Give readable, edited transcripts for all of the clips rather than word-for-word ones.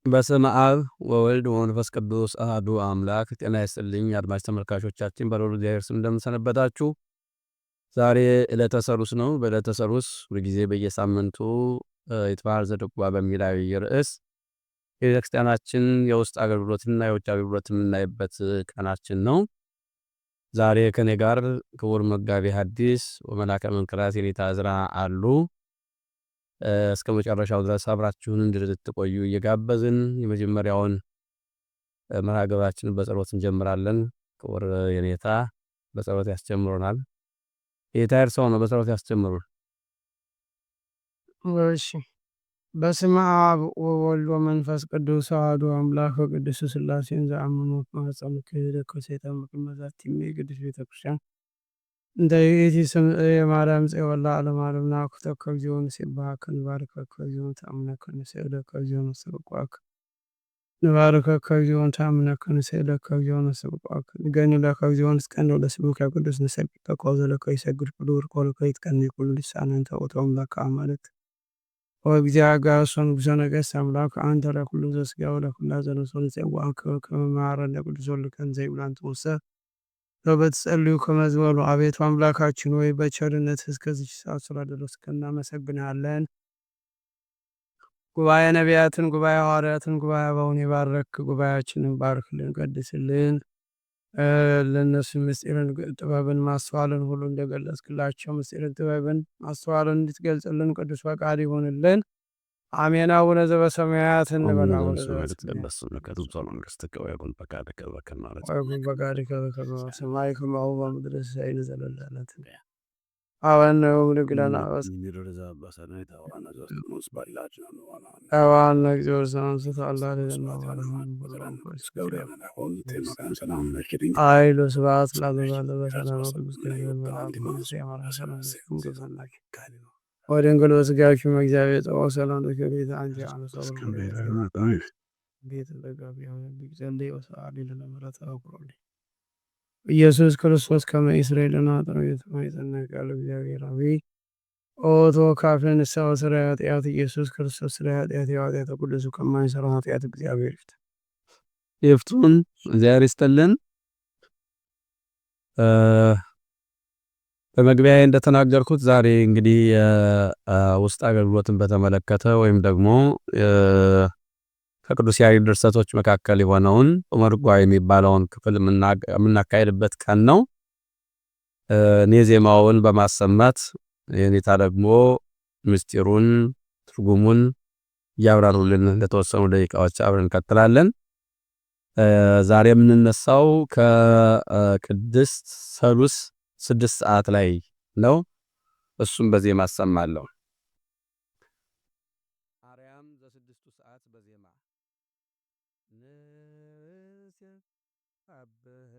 በስመ አብ ወወልድ ወመንፈስ ቅዱስ አሐዱ አምላክ። ጤና ይስጥልኝ አድማጭ ተመልካቾቻችን፣ በልዑል እግዚአብሔር ስም እንደምን ሰነበታችሁ? ዛሬ ዕለተ ሰሉስ ነው። በዕለተ ሰሉስ ሁልጊዜ በየሳምንቱ ይትባረክ ዘድጓ በሚል አብይ ርዕስ የቤተክርስቲያናችን የውስጥ አገልግሎትና የውጭ አገልግሎት የምናይበት ቀናችን ነው። ዛሬ ከኔ ጋር ክቡር መጋቤ ሐዲስ ወመልአከ መንክራት የኔታ ዕዝራ አሉ። እስከ መጨረሻው ድረስ አብራችሁን እንድትቆዩ እየጋበዝን የመጀመሪያውን መርሃ ግብራችንን በጸሎት እንጀምራለን። ክቡር የኔታ በጸሎት ያስጀምሩናል። የኔታ እርስዎ ነው በጸሎት ያስጀምሩን። እሺ። በስመ አብ ወወልድ ወመንፈስ ቅዱስ አሐዱ አምላክ ወቅዱስ ሥላሴን ዘአምኑ ማኅፀነ ክህደት ሰይጣን መቅመዛት ቅዱስ ቤተክርስቲያን እንደ ይእቲ የማርያም ጽዮን ለዓለመ ዓለም ናኩተከ እግዚኦ ንሴብሐከ ንባርከከ እግዚኦ ተአምነከ ንስእለከ እግዚኦ ንሰብሐከ ንባርከከ እግዚኦ ተአምነከ ንስእለከ እግዚኦ ንሰብሐከ ንገኒለከ እግዚኦ ንስቀንዮ ለስብከ ቅዱስ ንሰብከከ ወዘለከ ይሰግድ ኩሉ ወርቆለከ ይትቀኒ ኩሉ ልሳነ እንተ ውእቶም ለከ አማልክት ወእግዚአብሔር አጋዕዞ ንጉሠ ነገሥት አምላክ አንተ ለኩሉ ዘሥጋ ወለኩሉ ዘነፍስ ንፄዋከ ከመ መሐረነ ቅዱስ ወልድከ እንዘ ይብላ አንትሙሰ በተጸልዩ ከመዝበሉ አቤቱ አምላካችን ወይ በቸርነት እስከዚህ ሰዓት ስላደረስከን እናመሰግናለን። ጉባኤ ነቢያትን፣ ጉባኤ ሐዋርያትን፣ ጉባኤ አበውን የባረክ ጉባኤያችንን ባርክልን፣ ቀድስልን። ለእነሱ ምስጢርን ጥበብን ማስተዋልን ሁሉ እንደገለጽክላቸው ምስጢርን ጥበብን ማስተዋልን እንድትገልጽልን ቅዱስ ፈቃድ ይሆንልን። አሜን። አቡነ ዘበሰማያት እንበል። አቡነ ዘበሰማያት ሰማይ ከማሁ በምድር ሲሳየነ ዘለለዕለትነ ሀበነ ወኅድግ ለነ አበሳነ እግዚኦ ዘአንሥቶ አላ ኃይሉ ስብሐት ለአብ በሰላም ቅዱስ ገብርኤል ወድንግል በሥጋኪ እግዚአብሔር ጸባዖ ሰላም ለከ ቤተ አንቺ አነሳው ቤተ ለጋቢ ጸልይ ወሰዓሊ ለነ ምሕረተ አቁሮልኝ ኢየሱስ ክርስቶስ ከመ እስራኤልና ጥሬት ማይጸነቅ ያለ እግዚአብሔር አብይ ኦቶ ካፍን ንስሐ ስራ ኃጢአት ኢየሱስ ክርስቶስ ስራ ኃጢአት የኃጢአት ቅዱሱ ከማይሰራ ኃጢአት እግዚአብሔር ይፍቱን። እግዚአብሔር ይስጥልን። በመግቢያ እንደተናገርኩት ዛሬ እንግዲህ ውስጥ አገልግሎትን በተመለከተ ወይም ደግሞ ከቅዱስ ያሬድ ድርሰቶች መካከል የሆነውን ጾመ ድጓ የሚባለውን ክፍል የምናካሄድበት ቀን ነው። እኔ ዜማውን በማሰማት የኔታ ደግሞ ምስጢሩን ትርጉሙን እያብራሩልን ለተወሰኑ ደቂቃዎች አብረን እንቀጥላለን። ዛሬ የምንነሳው ከቅድስት ሰሉስ 6 ሰዓት ላይ ነው። እሱም በዜማ አሰማለሁ። አርያም ዘ6ቱ ሰዓት በዜማ አበህ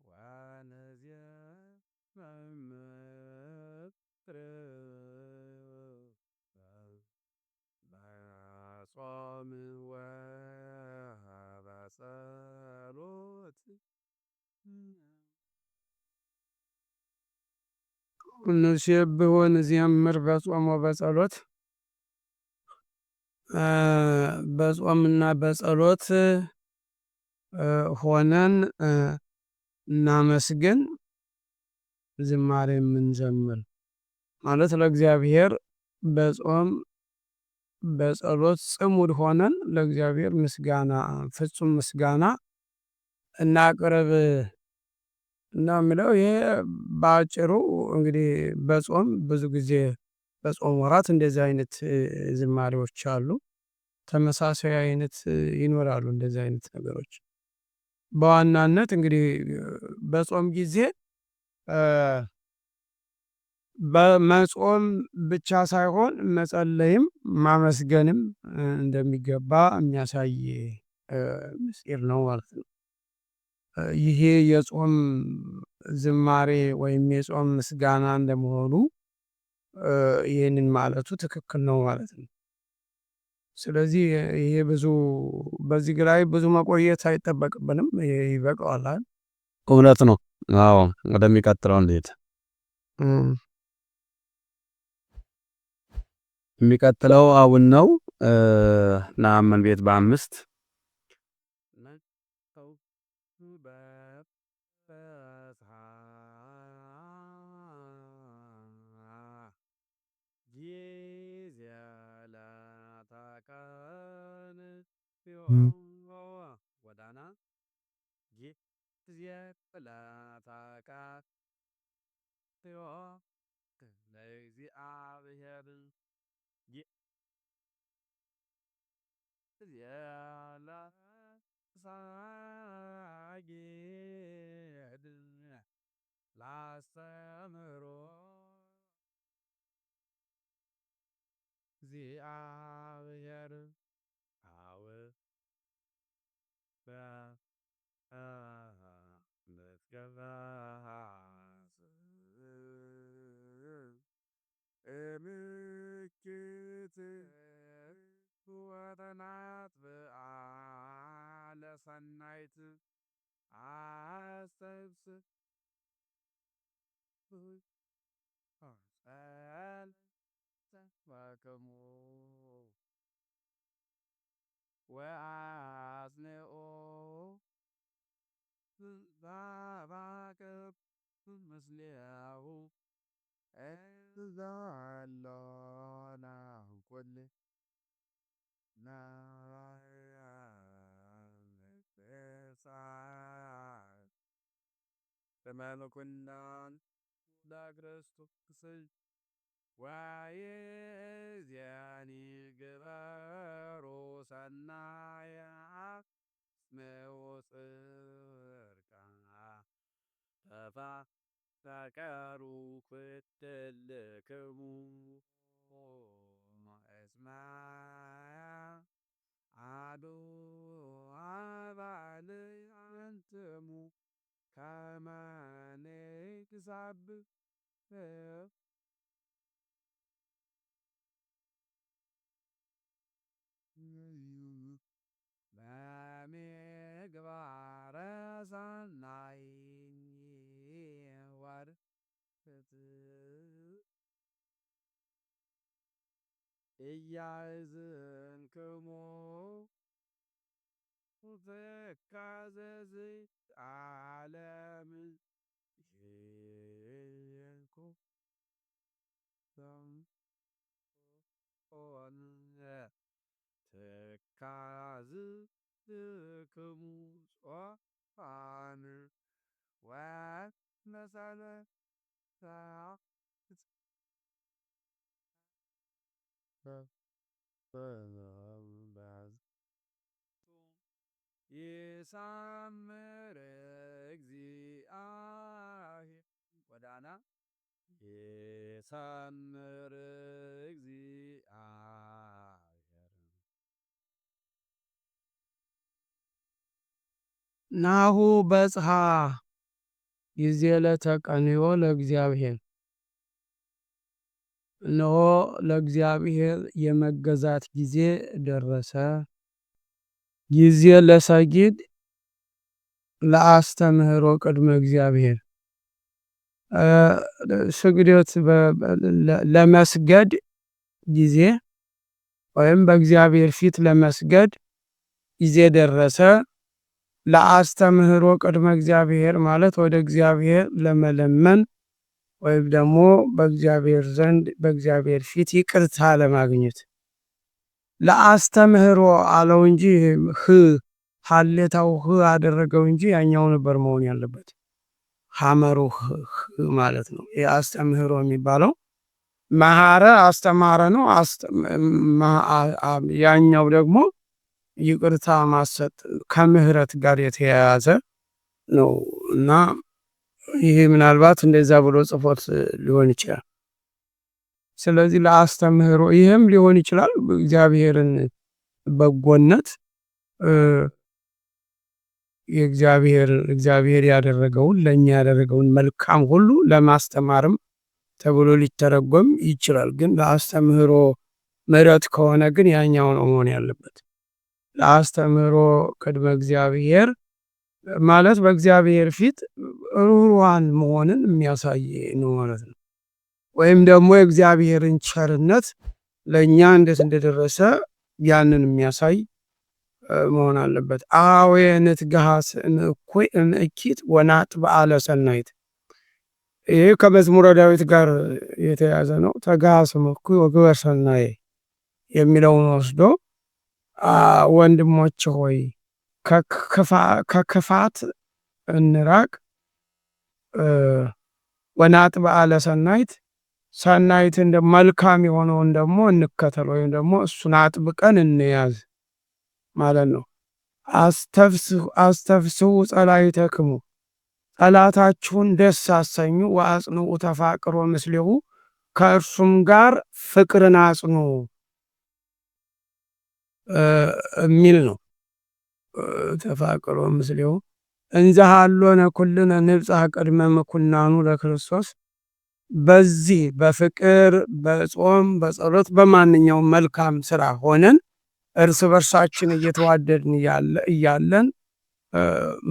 ዋነዚያ መምክር በጾም ወበጸሎት ንሴብሖ ወንዘምር በጾም ወበጸሎት በጾምና በጸሎት ሆነን እናመስግን። ዝማሬ የምንዘምር ማለት ለእግዚአብሔር በጾም በጸሎት ጽሙድ ሆነን ለእግዚአብሔር ምስጋና ፍጹም ምስጋና እናቅርብ እና የሚለው ይሄ በአጭሩ እንግዲህ በጾም ብዙ ጊዜ በጾም ወራት እንደዚህ አይነት ዝማሬዎች አሉ። ተመሳሳይ አይነት ይኖራሉ እንደዚህ አይነት ነገሮች። በዋናነት እንግዲህ በጾም ጊዜ በመጾም ብቻ ሳይሆን መጸለይም ማመስገንም እንደሚገባ የሚያሳይ ምስጢር ነው ማለት ነው። ይሄ የጾም ዝማሬ ወይም የጾም ምስጋና እንደመሆኑ ይህንን ማለቱ ትክክል ነው ማለት ነው። ስለዚህ ይሄ ብዙ በዚህ ላይ ብዙ መቆየት አይጠበቅብንም። ይበቃዋል። እውነት ነው። አዎ ወደሚቀጥለው እንዴት የሚቀጥለው አሁን ነው። ነአምን ቤት በ5 ወዳና ላስተምሮ እግዚአብሔር አብ በምትገባ ምክት ወተናት በዓለ ሰናይት አስተብስ ተባከሙ ወአጽንኦ ባባከብ ምስሌሁ እዛሎና ኩል ተመልኩናን ለክርስቶስ ወይእዜኒ ግበሩ ሰናየ አስምዑ ጽድቃ ተፋቀሩ ኩልክሙ እስመ አሐዱ አባል አንትሙ ከመ ንግሣብህ በምግባረ ሰናይ ኢያእዝንክሙ ትካዘ ዘዓለም ይኩን ትካዝክሙ ጾፋን ወመሰለታት ይሳምር እግዚአብሔር ወዳና ይሳምር እግዚአብሔር ናሁ በጽሐ ጊዜ ለተቀንዮ ለእግዚአብሔር እነሆ ለእግዚአብሔር የመገዛት ጊዜ ደረሰ። ጊዜ ለሰጊድ ለአስተምህሮ ቅድመ እግዚአብሔር ስግደት ለመስገድ ጊዜ ወይም በእግዚአብሔር ፊት ለመስገድ ጊዜ ደረሰ። ለአስተምህሮ ቅድመ እግዚአብሔር ማለት ወደ እግዚአብሔር ለመለመን ወይም ደግሞ በእግዚአብሔር ዘንድ በእግዚአብሔር ፊት ይቅርታ ለማግኘት ለአስተምህሮ አለው እንጂ ሀሌታው አደረገው እንጂ ያኛው ነበር መሆን ያለበት። ሐመሩ ማለት ነው። የአስተምህሮ የሚባለው መሐረ አስተማረ ነው። ያኛው ደግሞ ይቅርታ ማሰጥ ከምህረት ጋር የተያያዘ ነው እና ይሄ ምናልባት እንደዛ ብሎ ጽፎት ሊሆን ይችላል። ስለዚህ ለአስተምህሮ ይሄም ሊሆን ይችላል እግዚአብሔርን በጎነት እግዚአብሔር ያደረገውን ለኛ ያደረገውን መልካም ሁሉ ለማስተማርም ተብሎ ሊተረጎም ይችላል። ግን ለአስተምህሮ ምህረት ከሆነ ግን ያኛው ነው መሆን ያለበት። ለአስተምህሮ ቅድመ እግዚአብሔር ማለት በእግዚአብሔር ፊት ሩህሩሃን መሆንን የሚያሳይ ነው ማለት ነው። ወይም ደግሞ የእግዚአብሔርን ቸርነት ለእኛ እንዴት እንደደረሰ ያንን የሚያሳይ መሆን አለበት። አዌ ንትገሃስ እኩይ እኪት ወናጥ በዓለ ሰናይት። ይሄ ከመዝሙረ ዳዊት ጋር የተያዘ ነው። ተገሃስም እኩይ ወግበር ሰናየ የሚለውን ወስዶ ወንድሞች ሆይ ከክፋት እንራቅ፣ ወናጥ በዓለ ሰናይት ሰናይት እንደ መልካም የሆነውን ደግሞ እንከተል ወይም ደግሞ እሱን አጥብቀን እንያዝ ማለት ነው። አስተፍስሑ ጸላኢተክሙ ጠላታችሁን ደስ አሰኙ፣ ወአጽንዑ ተፋቅሮ ምስሌሁ ከእርሱም ጋር ፍቅርን አጽኑ የሚል ነው። ተፋቅሮ ምስሌሁ እንዘ ሀሎነ ኩልነ ንብጽሕ ቅድመ ምኩናኑ ለክርስቶስ። በዚህ በፍቅር በጾም በጸሎት በማንኛውም መልካም ስራ ሆነን እርስ በርሳችን እየተዋደድን እያለን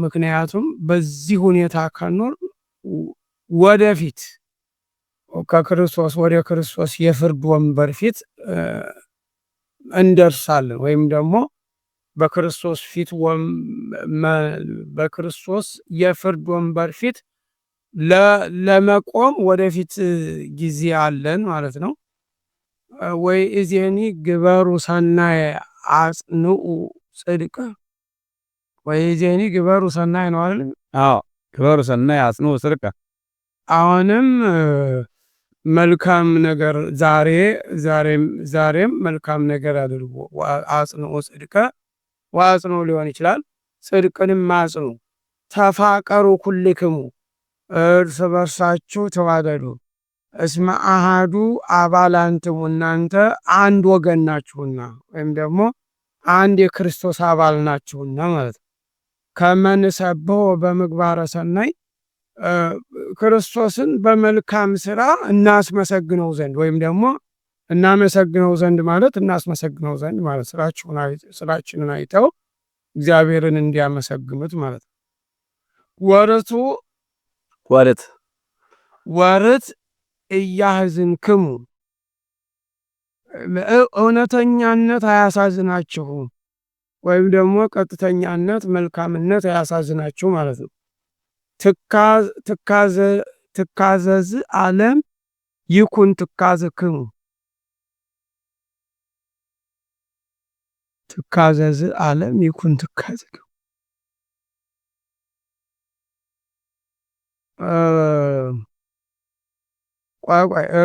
ምክንያቱም በዚህ ሁኔታ ከኖር ወደፊት ከክርስቶስ ወደ ክርስቶስ የፍርድ ወንበር ፊት እንደርሳለን ወይም ደግሞ በክርስቶስ የፍርድ ወንበር ፊት ለመቆም ወደፊት ጊዜ አለን ማለት ነው። ወይ እዜኒ ግበሩ ሰናየ አጽንዑ ጽድቀ። ወይ እዜኒ ግበሩ ሰናየ ነው አይደል? አዎ ግበሩ ሰናየ አጽንዑ ጽድቀ። አሁንም መልካም ነገር ዛሬም መልካም ነገር አድርጉ። አጽንዑ ጽድቀ ወአጽንዑ ሊሆን ይችላል። ጽድቅንም አጽኑ። ተፋቀሩ ኩልክሙ እርስ በርሳችሁ ተዋደዱ። እስመ አሃዱ አባል አንትሙ እናንተ አንድ ወገን ናችሁና ወይም ደግሞ አንድ የክርስቶስ አባል ናችሁና ማለት ነው። ከመ ንሰብሖ በምግባረ ሰናይ ክርስቶስን በመልካም ስራ እናስመሰግነው ዘንድ ወይም ደግሞ እናመሰግነው ዘንድ ማለት እናስመሰግነው ዘንድ ማለት ስራችንን አይተው እግዚአብሔርን እንዲያመሰግኑት ማለት ነው። ወርት እያህዝንክሙ እውነተኛነት አያሳዝናችሁም ወይም ደግሞ ቀጥተኛነት መልካምነት አያሳዝናችሁ ማለት ነው። ትካዘዝ ዓለም ይኩን ትካዝክሙ። ትካዘዝ ዓለም ይኩን ትካዝክሙ።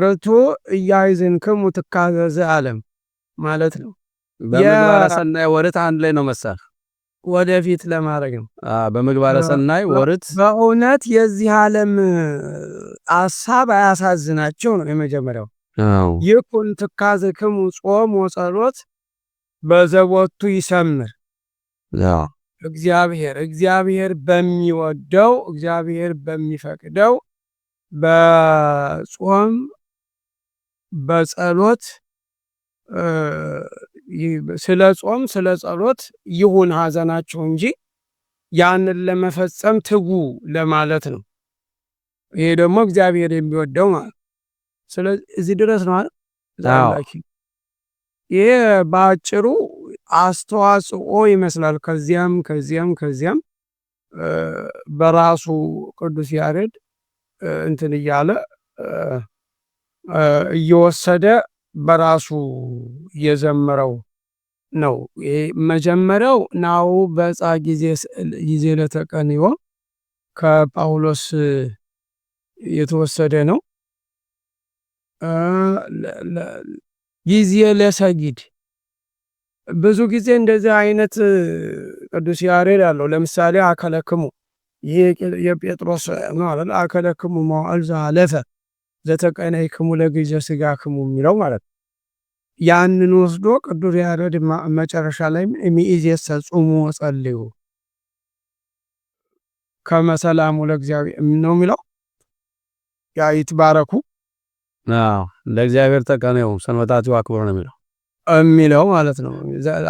ርቱ እያይዝንክሙ ትካዘዝ ዓለም ማለት ነው። በምግባረ ሰናይ ወርት አንድ ላይ ነው መሳል ወደፊት ለማድረግ ነው። በምግባረ ሰናይ ወርት በእውነት የዚህ ዓለም አሳብ አያሳዝናቸው ነው የመጀመሪያው። ይኩን ትካዝክሙ ጾም ወጸሎት በዘቦቱ ይሰምር። እግዚአብሔር በሚወደው እግዚአብሔር በሚፈቅደው በጾም በጸሎት ስለ ጾም ስለ ጸሎት ይሁን ሐዘናችሁ እንጂ ያንን ለመፈጸም ትጉ ለማለት ነው። ይሄ ደግሞ እግዚአብሔር የሚወደው ማለት ስለዚህ እዚህ ድረስ ነው አይደል? ይሄ በአጭሩ አስተዋጽኦ ይመስላል። ከዚያም በራሱ ቅዱስ ያሬድ እንትን እያለ እየወሰደ በራሱ የዘመረው ነው። መጀመሪያው ናሁ በዕፃ ጊዜ ለተቀንዮ ከጳውሎስ የተወሰደ ነው። ጊዜ ለሰጊድ ብዙ ጊዜ እንደዚህ አይነት ቅዱስ ያሬድ አለው። ለምሳሌ አከለክሙ ይሄ የጴጥሮስ ነው አይደል? አከለክሙ መዋዕል ዘአለፈ ዘተቀነይክሙ ለግእዘ ሥጋክሙ የሚለው ማለት ነው። ያንን ወስዶ ቅዱስ ያሬድ መጨረሻ ላይ እምይእዜሰ ጹሙ ወጸልዩ ከመ ሰላሙ ለእግዚአብሔር ነው የሚለው። ያ ይትባረኩ ለእግዚአብሔር ተቀነዩ ሰንበታቲሁ አክብሩ ነው የሚለው ማለት ነው።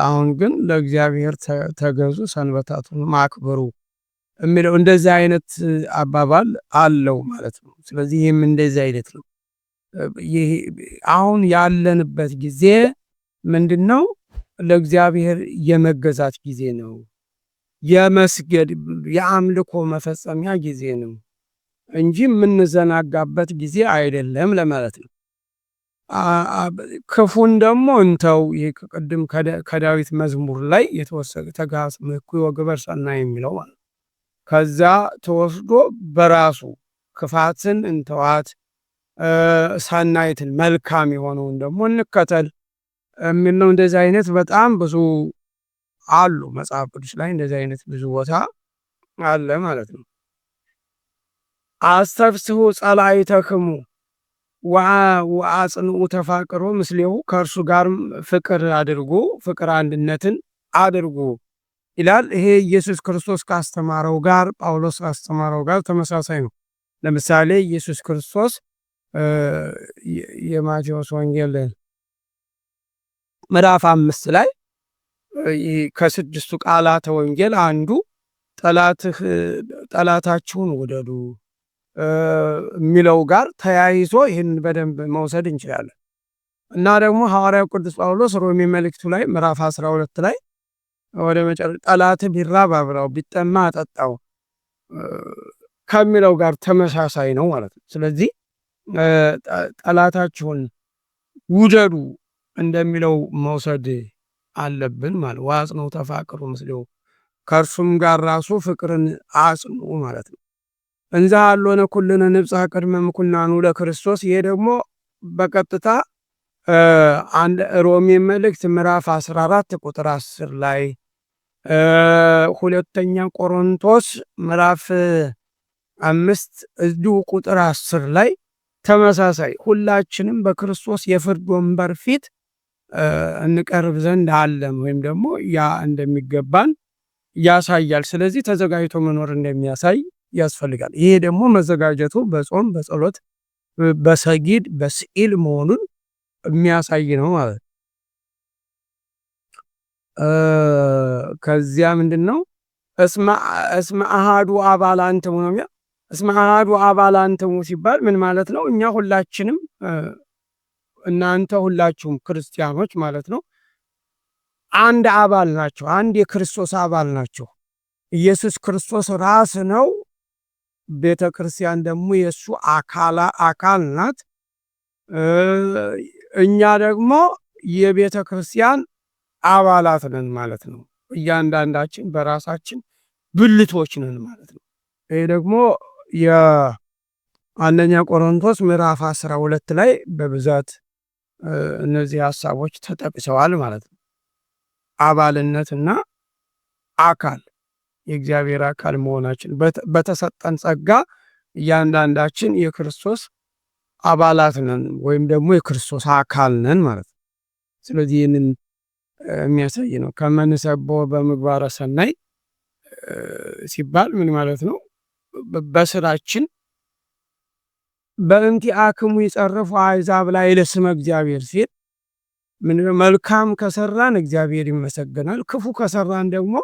አሁን ግን ለእግዚአብሔር ተገዙ ሰንበታቱን ማክበሩ የሚለው እንደዚህ አይነት አባባል አለው ማለት ነው። ስለዚህ ይህም እንደዚህ አይነት ነው። ይሄ አሁን ያለንበት ጊዜ ምንድነው? ለእግዚአብሔር የመገዛት ጊዜ ነው። የመስገድ የአምልኮ መፈጸሚያ ጊዜ ነው እንጂ የምንዘናጋበት ጊዜ አይደለም ለማለት ነው። ክፉን ደግሞ እንተው። ይህ ቅድም ከዳዊት መዝሙር ላይ የተወሰደ ተጋስምኩ ወግበር ሰናይ የሚለው ማለት ከዛ ተወስዶ በራሱ ክፋትን እንተዋት፣ ሰናይትን መልካም የሆነውን ደግሞ እንከተል የሚል ነው። እንደዚህ አይነት በጣም ብዙ አሉ መጽሐፍ ቅዱስ ላይ እንደዚህ አይነት ብዙ ቦታ አለ ማለት ነው። አስተፍስሑ ጸላእተክሙ ወአጽንዑ ተፋቅሮ ምስሌሁ፣ ከእርሱ ጋር ፍቅር አድርጉ፣ ፍቅር አንድነትን አድርጉ ይላል። ይሄ ኢየሱስ ክርስቶስ ካስተማረው ጋር ጳውሎስ ካስተማረው ጋር ተመሳሳይ ነው። ለምሳሌ ኢየሱስ ክርስቶስ የማቴዎስ ወንጌል ምዕራፍ 5 ላይ ከስድስቱ ቃላተ ወንጌል አንዱ ጠላታችሁን ውደዱ የሚለው ጋር ተያይዞ ይህን በደንብ መውሰድ እንችላለን። እና ደግሞ ሐዋርያው ቅዱስ ጳውሎስ ሮሜ መልእክቱ ላይ ምዕራፍ 12 ላይ ወደ መጨረሻ ጠላት ቢራብ አብላው ቢጠማ አጠጣው ከሚለው ጋር ተመሳሳይ ነው ማለት ነው። ስለዚህ ጠላታችሁን ውደዱ እንደሚለው መውሰድ አለብን ማለት ወአጽንዑ ተፋቅሩ ምስሌሁ፣ ከእርሱም ጋር ራሱ ፍቅርን አጽንዑ ማለት ነው። እንዘ ሀሎነ ኩልነ ንብጽሕ ቅድመ ምኵናኑ ለክርስቶስ። ይሄ ደግሞ በቀጥታ ሮሜ መልእክት ምዕራፍ 14 ቁጥር 10 ላይ፣ ሁለተኛ ቆሮንቶስ ምዕራፍ 5 እዚሁ ቁጥር 10 ላይ ተመሳሳይ ሁላችንም በክርስቶስ የፍርድ ወንበር ፊት እንቀርብ ዘንድ አለም ወይም ደግሞ ያ እንደሚገባን ያሳያል። ስለዚህ ተዘጋጅቶ መኖር እንደሚያሳይ ያስፈልጋል። ይሄ ደግሞ መዘጋጀቱ በጾም በጸሎት በሰጊድ በስዕል መሆኑን የሚያሳይ ነው ማለት ነው። ከዚያ ምንድነው እስመ አሐዱ አባል አንትሙ ነው። እስመ አሐዱ አባል አንትሙ ሲባል ምን ማለት ነው? እኛ ሁላችንም እናንተ ሁላችሁም ክርስቲያኖች ማለት ነው አንድ አባል ናቸው። አንድ የክርስቶስ አባል ናቸው። ኢየሱስ ክርስቶስ ራስ ነው። ቤተ ክርስቲያን ደግሞ የእሱ አካል ናት። እኛ ደግሞ የቤተ ክርስቲያን አባላት ነን ማለት ነው። እያንዳንዳችን በራሳችን ብልቶች ነን ማለት ነው። ይህ ደግሞ የአንደኛ ቆሮንቶስ ምዕራፍ 12 ላይ በብዛት እነዚህ ሀሳቦች ተጠቅሰዋል ማለት ነው። አባልነትና አካል የእግዚአብሔር አካል መሆናችን በተሰጠን ጸጋ እያንዳንዳችን የክርስቶስ አባላት ነን ወይም ደግሞ የክርስቶስ አካል ነን ማለት ነው። ስለዚህ ይህንን የሚያሳይ ነው። ከመንሰቦ በምግባረ ሰናይ ሲባል ምን ማለት ነው? በስራችን በእንቲአክሙ ይጸርፉ አሕዛብ ላይ ለስመ እግዚአብሔር ሲል መልካም ከሰራን እግዚአብሔር ይመሰገናል። ክፉ ከሰራን ደግሞ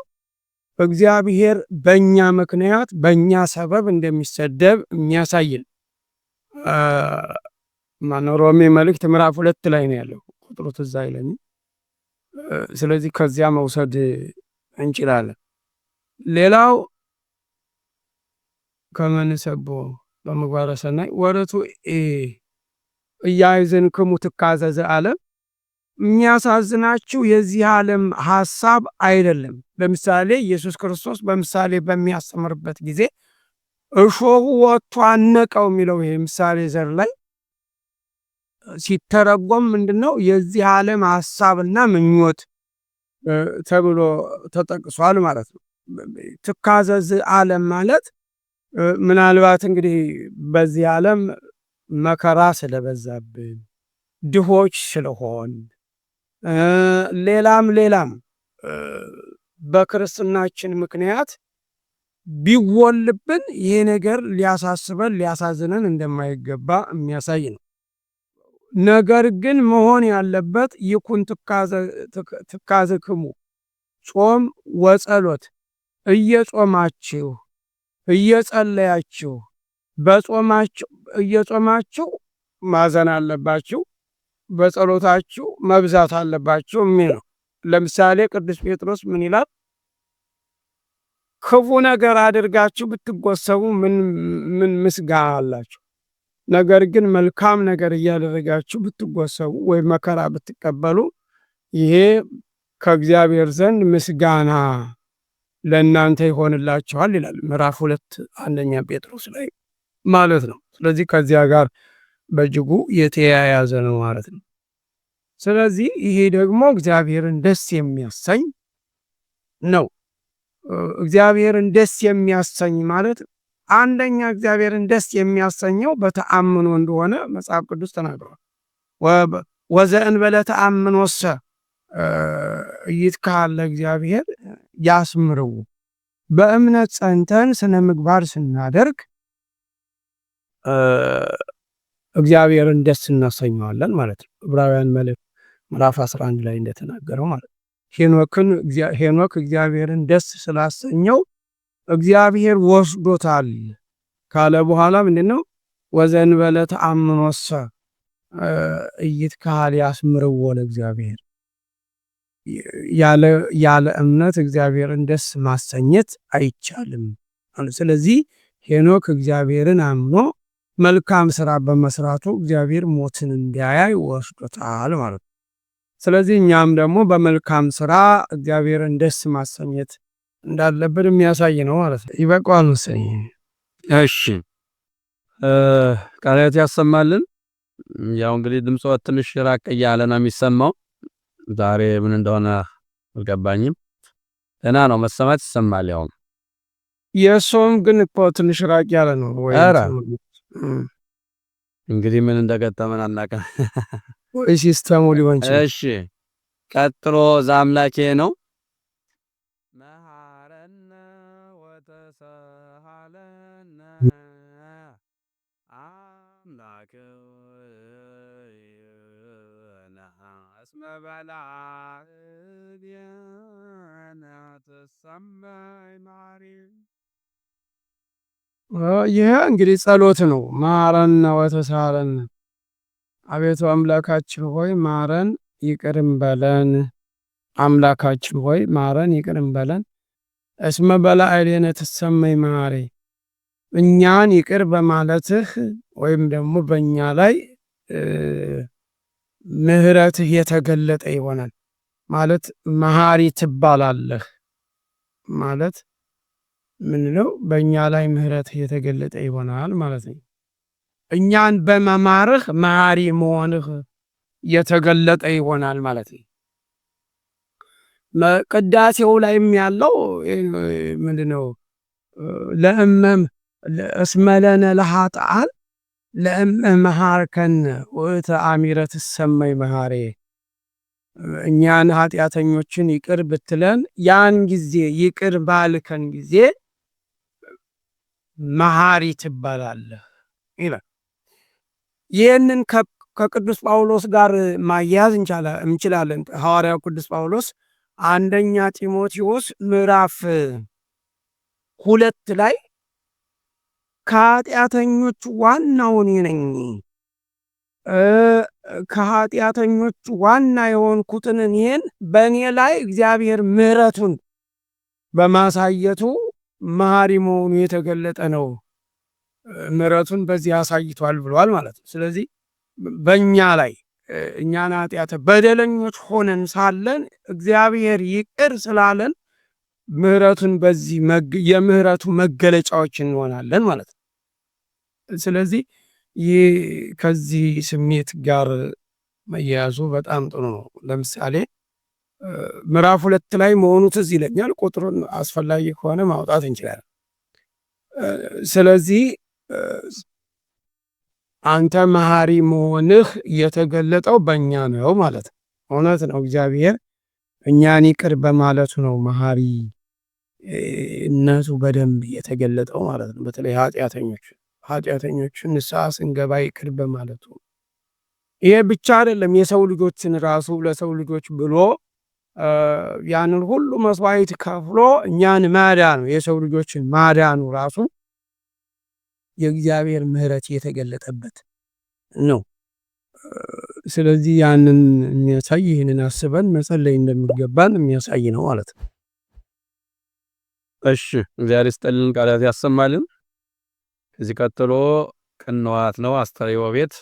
እግዚአብሔር በእኛ ምክንያት በእኛ ሰበብ እንደሚሰደብ የሚያሳይን ሮሜ መልእክት ምዕራፍ 2 ላይ ነው ያለው። ቁጥሩ ትዝ አይለኝም። ስለዚህ ከዚያ መውሰድ እንችላለን። ሌላው ከመንሰቦ በምግባረ ሰናይ ወረቱ ኢያእዝንክሙ ትካዘ ዘዓለም፣ የሚያሳዝናችሁ የዚህ ዓለም ሐሳብ አይደለም። ለምሳሌ ኢየሱስ ክርስቶስ በምሳሌ በሚያስተምርበት ጊዜ እሾሁ ወጥቶ አነቀው የሚለው ይሄ ምሳሌ ዘር ላይ ሲተረጎም ምንድነው? የዚህ ዓለም ሐሳብና ምኞት ተብሎ ተጠቅሷል ማለት ነው። ትካዘ ዘዓለም ማለት ምናልባት እንግዲህ በዚህ ዓለም መከራ ስለበዛብን ድሆች ስለሆን ሌላም በክርስትናችን ምክንያት ቢወልብን ይሄ ነገር ሊያሳስበን ሊያሳዝነን እንደማይገባ የሚያሳይ ነው። ነገር ግን መሆን ያለበት ይኩን ትካዝክሙ ጾም ወጸሎት፣ እየጾማችሁ እየጸለያችሁ በጾማችሁ እየጾማችሁ ማዘን አለባችሁ፣ በጸሎታችሁ መብዛት አለባችሁ የሚል ነው። ለምሳሌ ቅዱስ ጴጥሮስ ምን ይላል? ክፉ ነገር አድርጋችሁ ብትጎሰቡ ምን ምስጋና አላችሁ? ነገር ግን መልካም ነገር እያደረጋችሁ ብትጎሰቡ ወይም መከራ ብትቀበሉ ይሄ ከእግዚአብሔር ዘንድ ምስጋና ለእናንተ ይሆንላችኋል ይላል። ምዕራፍ 2 አንደኛ ጴጥሮስ ላይ ማለት ነው። ስለዚህ ከዚያ ጋር በእጅጉ የተያያዘ ነው ማለት ነው። ስለዚህ ይሄ ደግሞ እግዚአብሔርን ደስ የሚያሰኝ ነው። እግዚአብሔርን ደስ የሚያሰኝ ማለት አንደኛ እግዚአብሔርን ደስ የሚያሰኘው በተአምኖ እንደሆነ መጽሐፍ ቅዱስ ተናግሯል። ወዘእንበለ ተአምኖሰ ይትካል ለእግዚአብሔር ያስምርው። በእምነት ጸንተን ስነ ምግባር ስናደርግ እግዚአብሔርን ደስ እናሰኘዋለን ማለት ነው። ዕብራውያን መልእክት ምዕራፍ 11 ላይ እንደተናገረው ማለት ነው። ሄኖክ እግዚአብሔርን ደስ ስላሰኘው እግዚአብሔር ወስዶታል ካለ በኋላ ምንድነው? ወዘእንበለ ተአምኖሰ ይትካል ያስምርዎ ለእግዚአብሔር። ያለ እምነት እግዚአብሔርን ደስ ማሰኘት አይቻልም። ስለዚህ ሄኖክ እግዚአብሔርን አምኖ መልካም ስራ በመስራቱ እግዚአብሔር ሞትን እንዲያያይ ወስዶታል ማለት ነው። ስለዚህ እኛም ደግሞ በመልካም ስራ እግዚአብሔርን ደስ ማሰኘት እንዳለብን የሚያሳይ ነው ማለት ነው። ይበቃዋል መሰለኝ። እሺ ቃላት ያሰማልን። ያው እንግዲህ ድምፁ ትንሽ ራቅ እያለ ነው የሚሰማው። ዛሬ ምን እንደሆነ አልገባኝም። ደህና ነው መሰማት ይሰማል። ያው የእሱም ግን እኮ ትንሽ ራቅ ያለ ነው ወይ? እንግዲህ ምን እንደገጠመን አናውቅም። ወይ ሲስተሙ ሊሆን ይችላል። እሺ ቀጥሎ ዘአምላኬ ነው። መሐረነ ወተሳሃለነ አምላክ እስመ በላዕድየነ ተሰማይ ማሪ። ይህ እንግዲህ ጸሎት ነው። መሐረነ ወተሳሃለነ አቤቱ አምላካችን ሆይ ማረን ይቅርም በለን። አምላካችን ሆይ ማረን ይቅርም በለን። እስመ በላዕድየነ ተሰማይ ማሪ። እኛን ይቅር በማለትህ ወይም ደግሞ በእኛ ላይ ምህረትህ የተገለጠ ይሆናል ማለት መሐሪ ትባላለህ ማለት ምን ነው? በእኛ ላይ ምህረትህ የተገለጠ ይሆናል ማለት ነው። እኛን በመማርህ መሐሪ መሆንህ የተገለጠ ይሆናል ማለት ነው። ቅዳሴው ላይም ያለው ምንድነው? ለእመም እስመ ለነ ለኃጥአን ለእመ መሐርከነ ውእተ አሚረ ትሰመይ መሐሬ። እኛን ኃጢአተኞችን ይቅር ብትለን ያን ጊዜ ይቅር ባልከን ጊዜ መሐሪ ትባላለህ ይላል። ይህንን ከቅዱስ ጳውሎስ ጋር ማያያዝ እንችላለን። ሐዋርያው ቅዱስ ጳውሎስ አንደኛ ጢሞቴዎስ ምዕራፍ 2 ላይ ከኃጢአተኞች ዋናው እኔ ነኝ፣ ከኃጢአተኞች ዋና የሆንኩትን እኔን በእኔ ላይ እግዚአብሔር ምሕረቱን በማሳየቱ መሐሪ መሆኑ የተገለጠ ነው፣ ምሕረቱን በዚህ አሳይቷል ብሏል ማለት ነው። ስለዚህ በእኛ ላይ እኛን ኃጢአት በደለኞች ሆነን ሳለን እግዚአብሔር ይቅር ስላለን ምሕረቱን በዚህ የምሕረቱ መገለጫዎች እንሆናለን ማለት ነው። ስለዚህ ይህ ከዚህ ስሜት ጋር መያያዙ በጣም ጥሩ ነው። ለምሳሌ ምዕራፍ 2 ላይ መሆኑ ትዝ ይለኛል። ቁጥሩን አስፈላጊ ከሆነ ማውጣት እንችላለን። ስለዚህ አንተ መሐሪ መሆንህ የተገለጠው በእኛ ነው ማለት ነው። እውነት ነው። እግዚአብሔር እኛን ይቅር በማለቱ ነው መሐሪነቱ በደንብ የተገለጠው ማለት ነው። በተለይ ኃጢአተኞችን ንስሐ ስንገባ ይቅር በማለቱ። ይሄ ብቻ አይደለም፣ የሰው ልጆችን ራሱ ለሰው ልጆች ብሎ ያንን ሁሉ መስዋዕት ከፍሎ እኛን ማዳኑ የሰው ልጆችን ማዳኑ ራሱ የእግዚአብሔር ምሕረት የተገለጠበት ነው። ስለዚህ ያንን የሚያሳይ ይህንን አስበን መጸለይ እንደሚገባን የሚያሳይ ነው ማለት ነው። እሺ እግዚአብሔር ይስጥልን፣ ቃላት ያሰማልን። ከዚህ ቀጥሎ ቅንዋት ነው። አስተርእዮ ቤት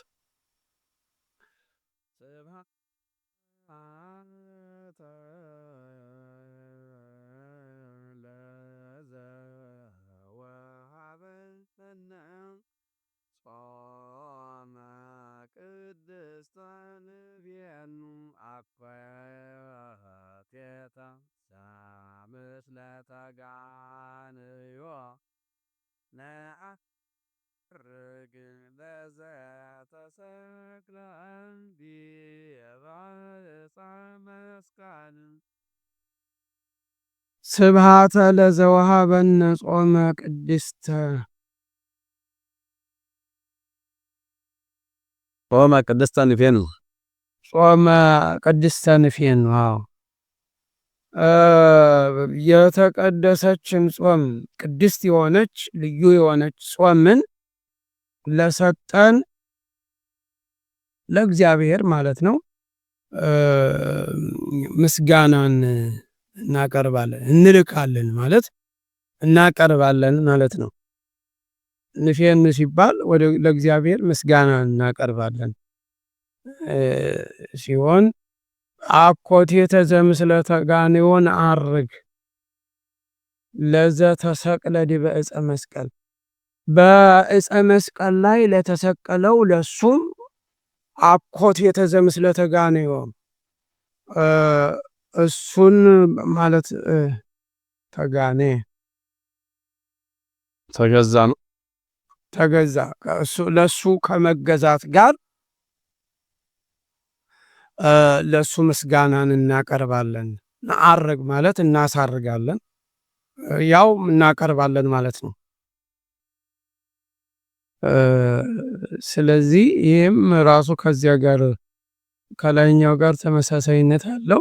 ስብሃተ ለዘወሃበነ ጾመ ቅድስተ ጾመ ቅድስተ ንፌኑ ጾመ ቅድስተ ንፌኑ። የተቀደሰችን ጾም ቅድስት የሆነች ልዩ የሆነች ጾምን ለሰጠን ለእግዚአብሔር ማለት ነው ምስጋናን እናቀርባለን፣ እንልካለን ማለት እናቀርባለን ማለት ነው። ንፌን ሲባል ወደ ለእግዚአብሔር ምስጋናን እናቀርባለን ሲሆን አኮቴተ ዘምስለ ተጋንዮ ነዐርግ ለዘ ተሰቅለ ዲበ ዕፀ መስቀል፣ በዕፀ መስቀል ላይ ለተሰቀለው ለሱም አኮቴተ ዘምስለ ተጋንዮ እሱን ማለት ተጋኔ ተገዛ ነው። ተገዛ ለሱ ከመገዛት ጋር ለሱ ምስጋናን እናቀርባለን። ነዐርግ ማለት እናሳርጋለን፣ ያው እናቀርባለን ማለት ነው። ስለዚህ ይህም ራሱ ከዚያ ጋር ከላይኛው ጋር ተመሳሳይነት አለው።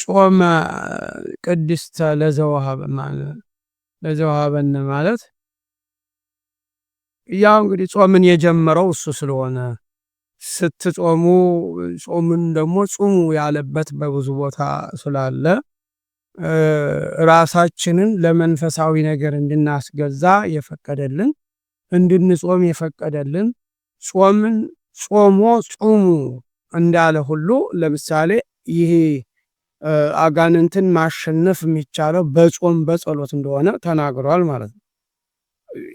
ጾመ ቅድስተ ለዘወሃበነ ማለት ያው እንግዲህ ጾምን የጀመረው እሱ ስለሆነ ስትጾሙ ጾምን ደግሞ ጹሙ ያለበት በብዙ ቦታ ስላለ ራሳችንን ለመንፈሳዊ ነገር እንድናስገዛ የፈቀደልን፣ እንድንጾም የፈቀደልን፣ ጾምን ጾሞ ጹሙ እንዳለ ሁሉ ለምሳሌ ይሄ አጋንንትን ማሸነፍ የሚቻለው በጾም በጸሎት እንደሆነ ተናግሯል ማለት ነው።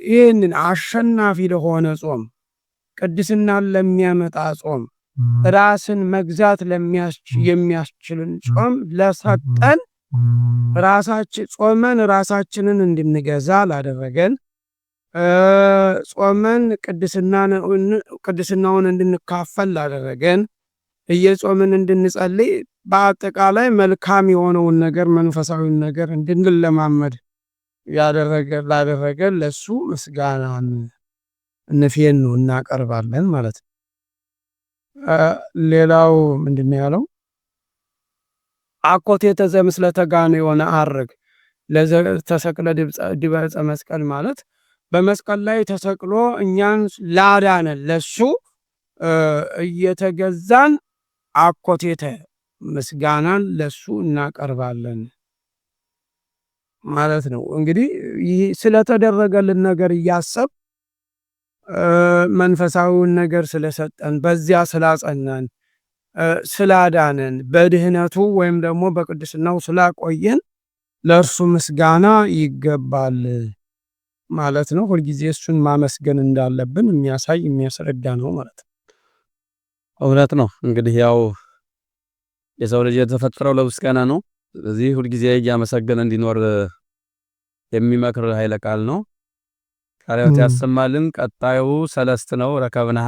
ይህንን አሸናፊ ለሆነ ጾም፣ ቅድስናን ለሚያመጣ ጾም፣ ራስን መግዛት የሚያስችልን ጾም ለሰጠን ጾመን ራሳችንን እንድንገዛ ላደረገን፣ ጾመን ቅድስናውን እንድንካፈል ላደረገን፣ እየጾምን እንድንጸልይ በአጠቃላይ መልካም የሆነውን ነገር መንፈሳዊውን ነገር እንድንለማመድ ላደረገን ለሱ ምስጋናን ንፌኑ እናቀርባለን ማለት ነው። ሌላው ምንድን ያለው? አኮቴተ ዘምስለ ተጋንዮ ነዐርግ ለዘ ተሰቅለ ዲበ ዕፀ መስቀል ማለት በመስቀል ላይ ተሰቅሎ እኛን ላዳነን ለሱ እየተገዛን አኮቴተ ምስጋናን ለሱ እናቀርባለን ማለት ነው። እንግዲህ ይህ ስለተደረገልን ነገር እያሰብ መንፈሳዊውን ነገር ስለሰጠን፣ በዚያ ስላጸናን፣ ስላዳነን፣ በድህነቱ ወይም ደግሞ በቅድስናው ስላቆየን ለእርሱ ምስጋና ይገባል ማለት ነው። ሁልጊዜ እሱን ማመስገን እንዳለብን የሚያሳይ የሚያስረዳ ነው ማለት ነው። እውነት ነው። እንግዲህ ያው የሰው ልጅ የተፈጠረው ለምስጋና ነው። ስለዚህ ሁልጊዜ እያመሰገነ እንዲኖር የሚመክር ኃይለ ቃል ነው። ቃልዎት ያሰማልን። ቀጣዩ ሰለስት ነው። ረከብንሃ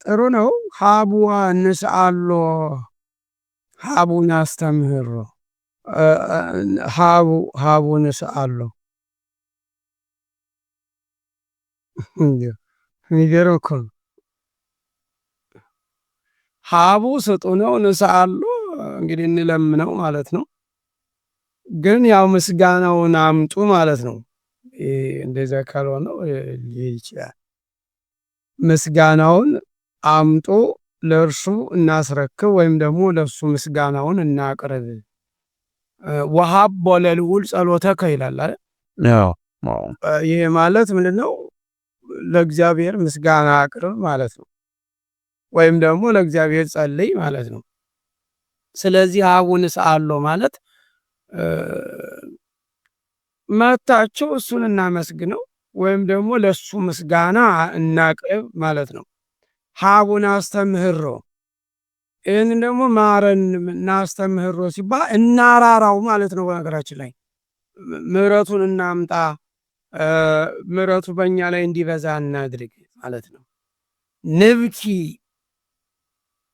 ጥሩ ነው። ሀቡአ ንስአሎ ሀቡን አስተምህሮ ሀቡ ንስአሎ የሚገርም እኮ ነው። ሀቡ ስጡ ነው። ንስአሎ እንግዲህ እንለምነው ማለት ነው። ግን ያው ምስጋናውን አምጡ ማለት ነው። እንደዛ ካልሆነው ሊሄድ ይችላል። ምስጋናውን አምጡ ለእርሱ እናስረክብ ወይም ደግሞ ለእሱ ምስጋናውን እናቅርብ። ወሀቦ ለልዑል ጸሎተከ ይላል አይደል? ይሄ ማለት ምንድነው? ለእግዚአብሔር ምስጋና አቅርብ ማለት ነው። ወይም ደግሞ ለእግዚአብሔር ጸልይ ማለት ነው። ስለዚህ ሀቡ ንስአሎ ማለት መጥታችሁ እሱን እናመስግነው ወይም ደግሞ ለሱ ምስጋና እናቅርብ ማለት ነው። ሀቡን አስተምህሮ ይህንን ደግሞ ማረን እናስተምህሮ ሲባል እናራራው ማለት ነው። በነገራችን ላይ ምሕረቱን እናምጣ፣ ምሕረቱ በእኛ ላይ እንዲበዛ እናድርግ ማለት ነው። ንብኪ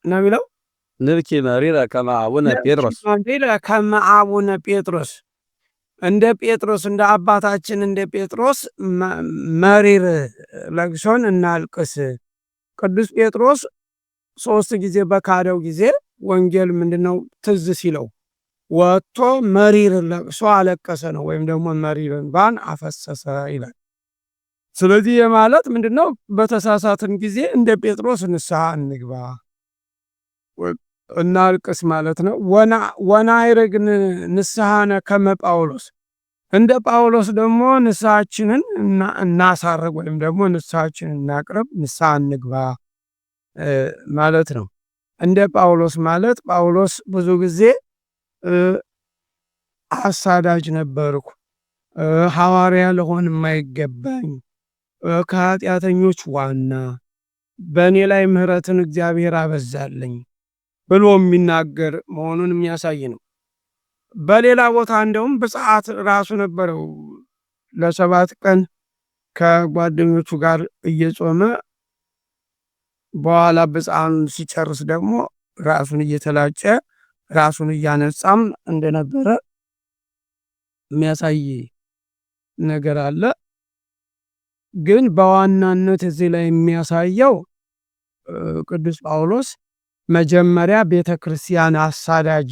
ነው የሚለው ንብኪ መሪረ ከመ አቡነ ጴጥሮስ ከመ አቡነ ጴጥሮስ እንደ ጴጥሮስ እንደ አባታችን እንደ ጴጥሮስ መሪር ለቅሶን እናልቅስ። ቅዱስ ጴጥሮስ 3 ጊዜ በካደው ጊዜ ወንጌል ምንድነው ትዝ ሲለው ወጥቶ መሪር ለቅሶ አለቀሰ ነው፣ ወይም ደግሞ መሪር እንባን አፈሰሰ ይላል። ስለዚህ የማለት ምንድነው? በተሳሳትን ጊዜ እንደ ጴጥሮስ ንስሐ እንግባ እናልቅስ ማለት ነው። ወናይረግን ንስሐነ ከመ ጳውሎስ እንደ ጳውሎስ ደግሞ ንስሐችንን እናሳርግ ወይም ደግሞ ንስሐችንን እናቅርብ፣ ንስሐ እንግባ ማለት ነው። እንደ ጳውሎስ ማለት ጳውሎስ ብዙ ጊዜ አሳዳጅ ነበርኩ፣ ሐዋርያ ለሆን የማይገባኝ፣ ከኃጢአተኞች ዋና፣ በእኔ ላይ ምሕረትን እግዚአብሔር አበዛልኝ ብሎ የሚናገር መሆኑን የሚያሳይ ነው። በሌላ ቦታ እንደውም ብጽዓት ራሱ ነበረው። ለ7 ቀን ከጓደኞቹ ጋር እየጾመ በኋላ ብጽዓቱን ሲጨርስ ደግሞ ራሱን እየተላጨ ራሱን እያነጻም እንደነበረ የሚያሳይ ነገር አለ። ግን በዋናነት እዚህ ላይ የሚያሳየው ቅዱስ ጳውሎስ መጀመሪያ ቤተ ክርስቲያን አሳዳጅ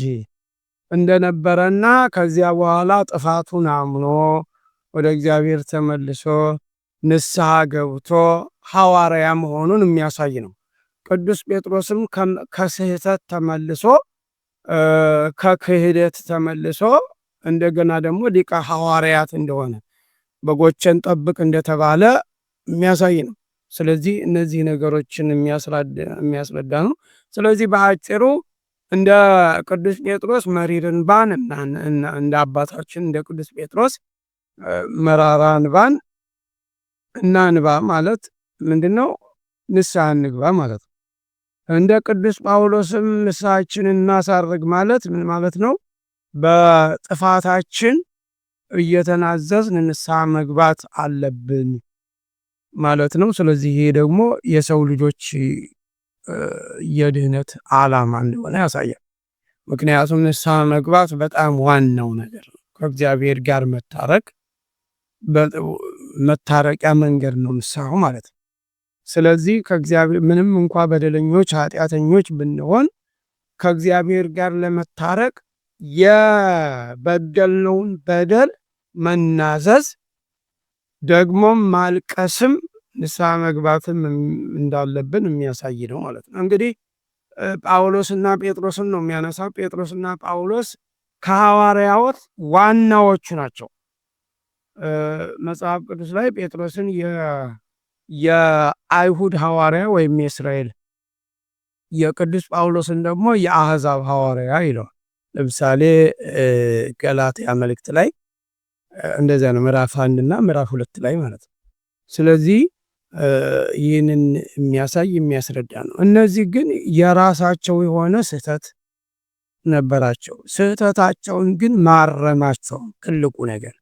እንደነበረና ከዚያ በኋላ ጥፋቱን አምኖ ወደ እግዚአብሔር ተመልሶ ንስሐ ገብቶ ሐዋርያ መሆኑን የሚያሳይ ነው። ቅዱስ ጴጥሮስም ከስህተት ተመልሶ ከክህደት ተመልሶ እንደገና ደግሞ ሊቀ ሐዋርያት እንደሆነ በጎችን ጠብቅ እንደተባለ የሚያሳይ ነው። ስለዚህ እነዚህ ነገሮችን የሚያስረዳ ነው። ስለዚህ በአጭሩ እንደ ቅዱስ ጴጥሮስ መሪር እንባን እንደ አባታችን እንደ ቅዱስ ጴጥሮስ መራራ እንባን እናንባ ማለት ምንድነው? ንስሐ እንግባ ማለት ነው። እንደ ቅዱስ ጳውሎስም ንስሐችንን እናሳርግ ማለት ምን ማለት ነው? በጥፋታችን እየተናዘዝን ንስሐ መግባት አለብን ማለት ነው። ስለዚህ ይሄ ደግሞ የሰው ልጆች የድህነት ዓላማ እንደሆነ ያሳያል። ምክንያቱም ንስሐ መግባት በጣም ዋናው ነገር ነው። ከእግዚአብሔር ጋር መታረቂያ መንገድ ነው ንስሐው ማለት ነው። ስለዚህ ከእግዚአብሔር ምንም እንኳ በደለኞች ኃጢአተኞች ብንሆን ከእግዚአብሔር ጋር ለመታረቅ የበደልነውን በደል መናዘዝ ደግሞም ማልቀስም ንስሐ መግባትም እንዳለብን የሚያሳይ ነው ማለት ነው። እንግዲህ ጳውሎስና ጴጥሮስን ነው የሚያነሳው። ጴጥሮስና ጳውሎስ ከሐዋርያት ዋናዎቹ ናቸው። መጽሐፍ ቅዱስ ላይ ጴጥሮስን የአይሁድ ሐዋርያ ወይም የእስራኤል፣ የቅዱስ ጳውሎስን ደግሞ የአሕዛብ ሐዋርያ ይለዋል። ለምሳሌ ገላትያ መልእክት ላይ እንደዚያ ነው፣ ምዕራፍ 1 እና ምዕራፍ 2 ላይ ማለት ነው። ስለዚህ ይህንን የሚያሳይ የሚያስረዳ ነው። እነዚህ ግን የራሳቸው የሆነ ስህተት ነበራቸው። ስህተታቸውን ግን ማረማቸው ትልቁ ነገር፣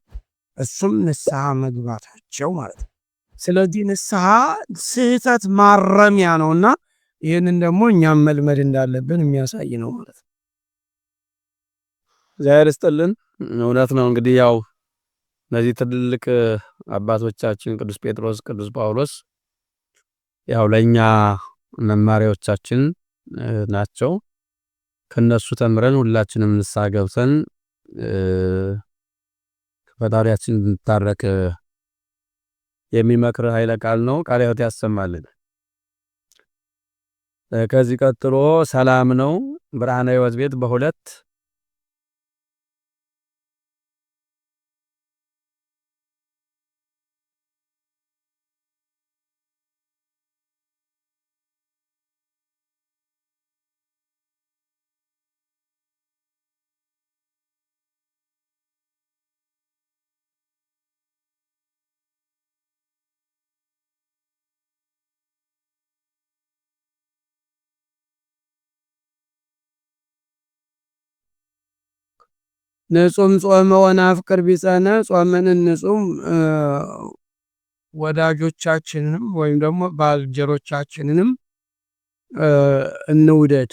እሱም ንስሐ መግባታቸው ማለት ነው። ስለዚህ ንስሐ ስህተት ማረሚያ ነውና ይህንን ደግሞ እኛም መልመድ እንዳለብን የሚያሳይ ነው ማለት ነው። እግዚአብሔር ይስጥልን። እውነት ነው። እንግዲህ ያው እነዚህ ትልልቅ አባቶቻችን ቅዱስ ጴጥሮስ፣ ቅዱስ ጳውሎስ ያው ለእኛ መማሪያዎቻችን ናቸው። ከነሱ ተምረን ሁላችንም ንስሐ ገብተን ፈጣሪያችን እንድንታረቅ የሚመክር ኃይለ ቃል ነው። ቃለ ሕይወት ያሰማልን። ከዚህ ቀጥሎ ሰላም ነው። ብርሃነ ሕይወት ቤት በሁለት ንጹም ጾመ ወናፍቅር ቢጸነ ጾምን እንጹም ወዳጆቻችንንም ወይም ደግሞ ባልንጀሮቻችንንም እንውደድ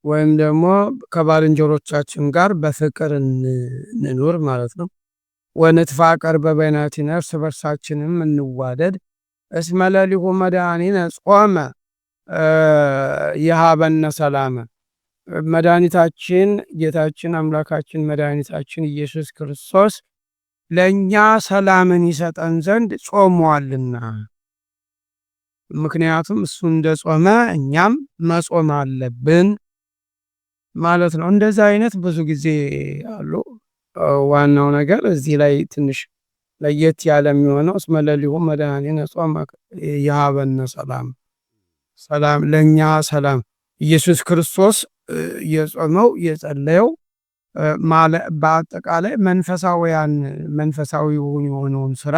ወይም ደግሞ ከባልንጀሮቻችን ጋር በፍቅር እንኑር ማለት ነው። ወንትፋቀር በበይናቲነ እርስ በርሳችንም እንዋደድ። እስመ ለሊሁ መድኃኒነ ጾመ ይሃበነ ሰላመ መድኃኒታችን ጌታችን አምላካችን መድኃኒታችን ኢየሱስ ክርስቶስ ለእኛ ሰላምን ይሰጠን ዘንድ ጾሟልና። ምክንያቱም እሱ እንደ ጾመ እኛም መጾም አለብን ማለት ነው። እንደዛ አይነት ብዙ ጊዜ አሉ። ዋናው ነገር እዚህ ላይ ትንሽ ለየት ያለ የሚሆነው እስመ ለሊሁ መድኃኒነ ጾመ ይሃበነ ሰላም፣ ሰላም ለእኛ ሰላም ኢየሱስ ክርስቶስ የጾመው የጸለየው በአጠቃላይ መንፈሳዊ የሆነውን ስራ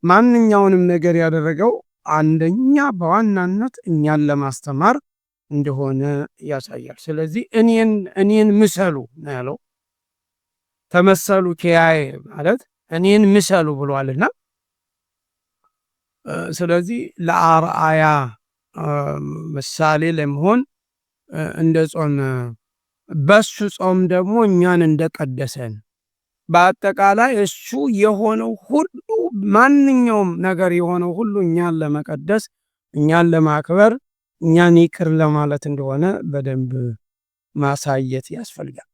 ማንኛውንም ነገር ያደረገው አንደኛ በዋናነት እኛን ለማስተማር እንደሆነ ያሳያል። ስለዚህ እኔን ምሰሉ ነው ያለው። ተመሰሉ ኪያዬ ማለት እኔን ምሰሉ ብሏልና፣ ስለዚህ ለአርአያ ምሳሌ ለመሆን እንደ ጾም በሱ ጾም ደግሞ እኛን እንደቀደሰን በአጠቃላይ እሱ የሆነው ሁሉ ማንኛውም ነገር የሆነው ሁሉ እኛን ለመቀደስ እኛን ለማክበር እኛን ይቅር ለማለት እንደሆነ በደንብ ማሳየት ያስፈልጋል።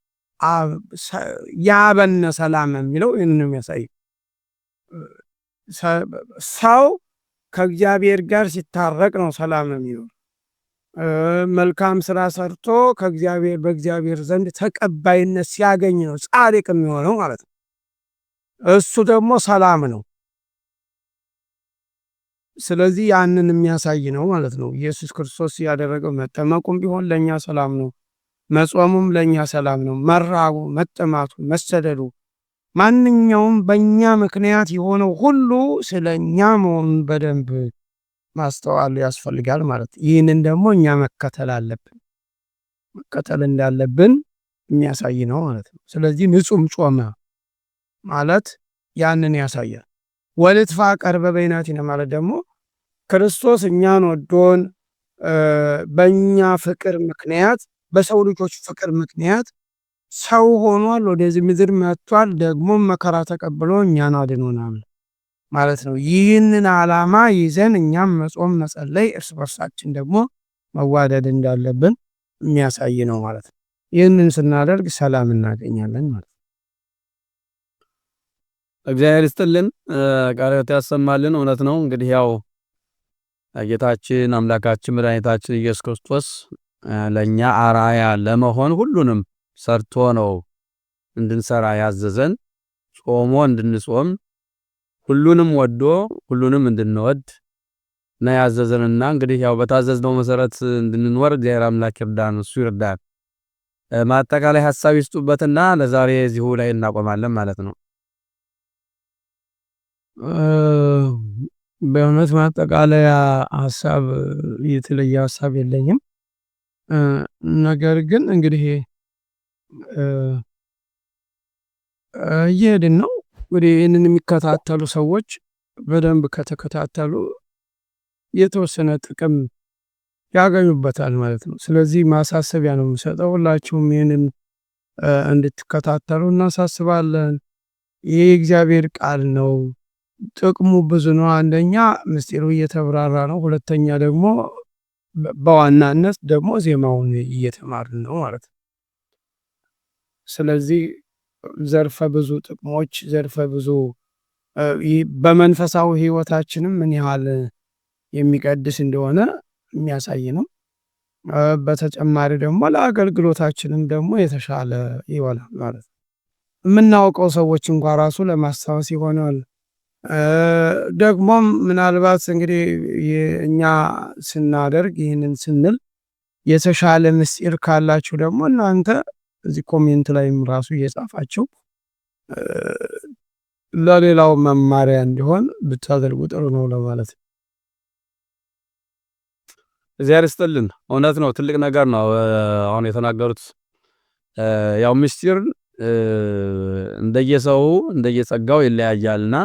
ያበነ ሰላም የሚለው ይህንን የሚያሳይ ሰው ከእግዚአብሔር ጋር ሲታረቅ ነው ሰላም የሚኖር። መልካም ስራ ሰርቶ በእግዚአብሔር ዘንድ ተቀባይነት ሲያገኝ ነው ጻድቅ የሚሆነው ማለት ነው። እሱ ደግሞ ሰላም ነው። ስለዚህ ያንን የሚያሳይ ነው ማለት ነው። ኢየሱስ ክርስቶስ ያደረገው መጠመቁም ቢሆን ለእኛ ሰላም ነው። መጾሙም ለእኛ ሰላም ነው። መራቡ፣ መጠማቱ፣ መሰደዱ ማንኛውም በእኛ ምክንያት የሆነው ሁሉ ስለ እኛ መሆኑን በደንብ ማስተዋል ያስፈልጋል ማለት ነው። ይህንን ደግሞ እኛ መከተል እንዳለብን የሚያሳይ ነው ማለት ነው። ስለዚህ ንጹም ጾመ ማለት ያንን ያሳያል። ወንትፋቀር በበይናቲነ ማለት ደግሞ ክርስቶስ እኛን ወዶን በእኛ ፍቅር ምክንያት በሰው ልጆች ፍቅር ምክንያት ሰው ሆኗል፣ ወደዚህ ምድር መጥቷል፣ ደግሞ መከራ ተቀብሎ እኛን አድኖናል ማለት ነው። ይህንን ዓላማ ይዘን እኛም መጾም፣ መጸለይ፣ እርስ በርሳችን ደግሞ መዋደድ እንዳለብን የሚያሳይ ነው ማለት ነው። ይህንን ስናደርግ ሰላም እናገኛለን ማለት ነው። እግዚአብሔር ይስጥልን፣ ቃለ ሕይወት ያሰማልን። እውነት ነው። እንግዲህ ያው ጌታችን አምላካችን መድኃኒታችን ኢየሱስ ክርስቶስ ለእኛ አርአያ ለመሆን ሁሉንም ሰርቶ ነው እንድንሰራ ያዘዘን። ጾሞ እንድንጾም ሁሉንም ወዶ ሁሉንም እንድንወድ እና ያዘዘንና እንግዲህ ያው በታዘዝነው መሰረት እንድንኖር እግዚአብሔር አምላክ ይርዳን፣ እሱ ይርዳን። ማጠቃላይ ሐሳብ ይስጡበትና ለዛሬ እዚሁ ላይ እናቆማለን ማለት ነው። በእውነት ማጠቃለያ ሐሳብ የተለየ ሐሳብ የለኝም። ነገር ግን እንግዲህ እየሄድን ነው። እንግዲህ ይህንን የሚከታተሉ ሰዎች በደንብ ከተከታተሉ የተወሰነ ጥቅም ያገኙበታል ማለት ነው። ስለዚህ ማሳሰቢያ ነው የምሰጠው። ሁላችሁም ይህንን እንድትከታተሉ እናሳስባለን። ይህ የእግዚአብሔር ቃል ነው። ጥቅሙ ብዙ ነው። አንደኛ ምስጢሩ እየተብራራ ነው። ሁለተኛ ደግሞ በዋናነት ደግሞ ዜማውን እየተማርን ነው ማለት ነው። ስለዚህ ዘርፈ ብዙ ጥቅሞች ዘርፈ ብዙ በመንፈሳዊ ህይወታችንም ምን ያህል የሚቀድስ እንደሆነ የሚያሳይ ነው። በተጨማሪ ደግሞ ለአገልግሎታችንም ደግሞ የተሻለ ይሆናል ማለት ነው። የምናውቀው ሰዎች እንኳን ራሱ ለማስታወስ ይሆናል። ደግሞም ምናልባት እንግዲህ እኛ ስናደርግ ይህንን ስንል የተሻለ ምስጢር ካላችሁ ደግሞ እናንተ እዚህ ኮሜንት ላይም ራሱ እየጻፋችሁ ለሌላው መማሪያ እንዲሆን ብታደርጉ ጥሩ ነው ለማለት ነው። እግዚአብሔር ይስጥልን። እውነት ነው፣ ትልቅ ነገር ነው አሁን የተናገሩት። ያው ምስጢር እንደየሰው እንደየጸጋው ይለያያልና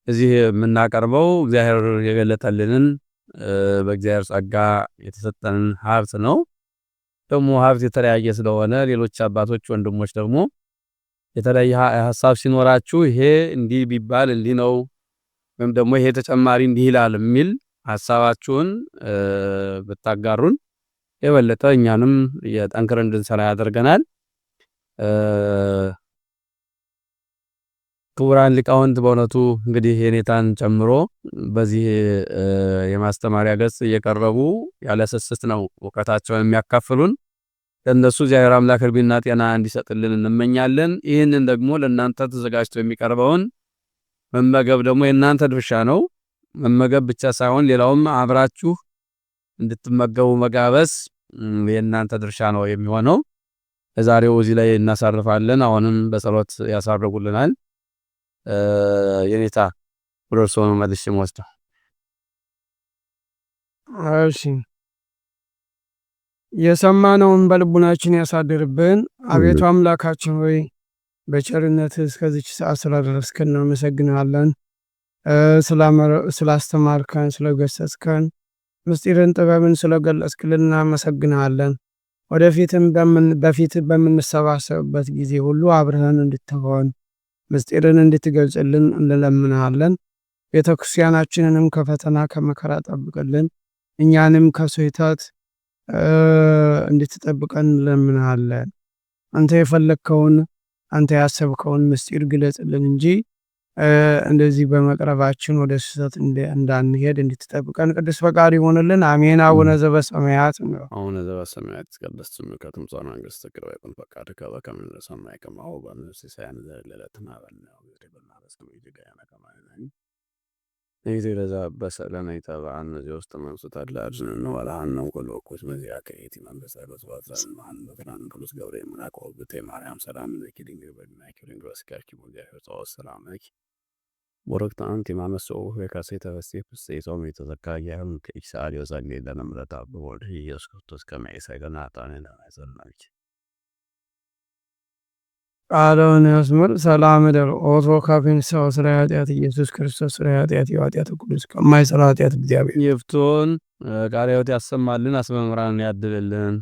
እዚህ የምናቀርበው እግዚአብሔር የገለጠልንን በእግዚአብሔር ጸጋ የተሰጠንን ሀብት ነው። ደግሞ ሀብት የተለያየ ስለሆነ ሌሎች አባቶች ወንድሞች ደግሞ የተለያየ ሐሳብ ሲኖራችሁ ይሄ እንዲህ ቢባል እንዲህ ነው ወይም ደግሞ ይሄ ተጨማሪ እንዲህ ይላል የሚል ሐሳባችሁን ብታጋሩን የበለጠ እኛንም የጠንክረን እንድንሰራ ያደርገናል። ክቡራን ሊቃውንት በእውነቱ እንግዲህ የኔታን ጨምሮ በዚህ የማስተማሪያ ገጽ እየቀረቡ ያለ ስስት ነው እውቀታቸውን የሚያካፍሉን። ለእነሱ እግዚአብሔር አምላክ ዕድሜና ጤና እንዲሰጥልን እንመኛለን። ይህንን ደግሞ ለእናንተ ተዘጋጅቶ የሚቀርበውን መመገብ ደግሞ የእናንተ ድርሻ ነው። መመገብ ብቻ ሳይሆን ሌላውም አብራችሁ እንድትመገቡ መጋበዝ የእናንተ ድርሻ ነው የሚሆነው። ለዛሬው እዚህ ላይ እናሳርፋለን። አሁንም በጸሎት ያሳርጉልናል። የኔታ ወርሶ ነው መልሽ ወስደው። እሺ፣ የሰማነውን በልቡናችን ያሳድርብን። አቤቱ አምላካችን ሆይ በቸርነት እስከዚች ሰዓት ስላደረስከን እናመሰግናለን። ስላስተማርከን፣ ስለገሰጽከን፣ ምስጢርን ጥበብን ስለገለጽክልን እናመሰግናለን። ወደፊትም በፊት በምንሰባሰብበት ጊዜ ሁሉ አብረን እንድትሆን ምስጢርን እንድትገልጽልን እንለምናለን። ቤተክርስቲያናችንንም ከፈተና ከመከራ ጠብቅልን። እኛንም ከስህተት እንድትጠብቀን እንለምናለን። አንተ የፈለግከውን አንተ ያሰብከውን ምስጢር ግለጽልን እንጂ እንደዚህ በመቅረባችን ወደ ስህተት እንዳንሄድ እንድትጠብቀን ቅዱስ ፈቃድ ይሆንልን። አሜን። አቡነ ዘበሰማያት አቡነ ዘበሰማያት ይትቀደስ ስምከ ትምጻእ መንግሥትከ ወይኩን ፈቃድከ በከመ በሰማይ ከማሁ በምድር ሲሳየነ ዘለለዕለትነ ሀበነ ወኅድግና በስመ ኢትጋየነ ከማይናኒ ይትረዛ በሰለነ ይተባአነ ዘውስተ መንሱት አድላድን ነው ወላሃነው ኮሎኮስ መዚያ ከየቲ መንፈሳ በስዋዕት ማን በፍራን ቅዱስ ገብርኤል መልአክ ወብቴ ማርያም ሰላም ለኪ ድንግል በድናኪ ድንግል ወስጋኪ ሙዚያ ጾ ሰላም ለኪ ወረክተ አንቲ ማመሰው የካሴተ በስቴ ፍስይቶም የተዘካያም ከኢሳሪ ወዛኔ ለነምረታ በወልድ ኢየሱስ ክርስቶስ ከመይሳይ ገናታነ ለማይዘልናች ቃለውን ያስምር ሰላም ደር ኦቶ ካፊን ሰው ስራ ኃጢአት ኢየሱስ ክርስቶስ ስራ ኃጢአት የኃጢአት ቅዱስ ከማይሰራ ኃጢአት እግዚአብሔር ይፍቱን። ቃለ ሕይወት ያሰማልን፣ አስመምራን ያድልልን።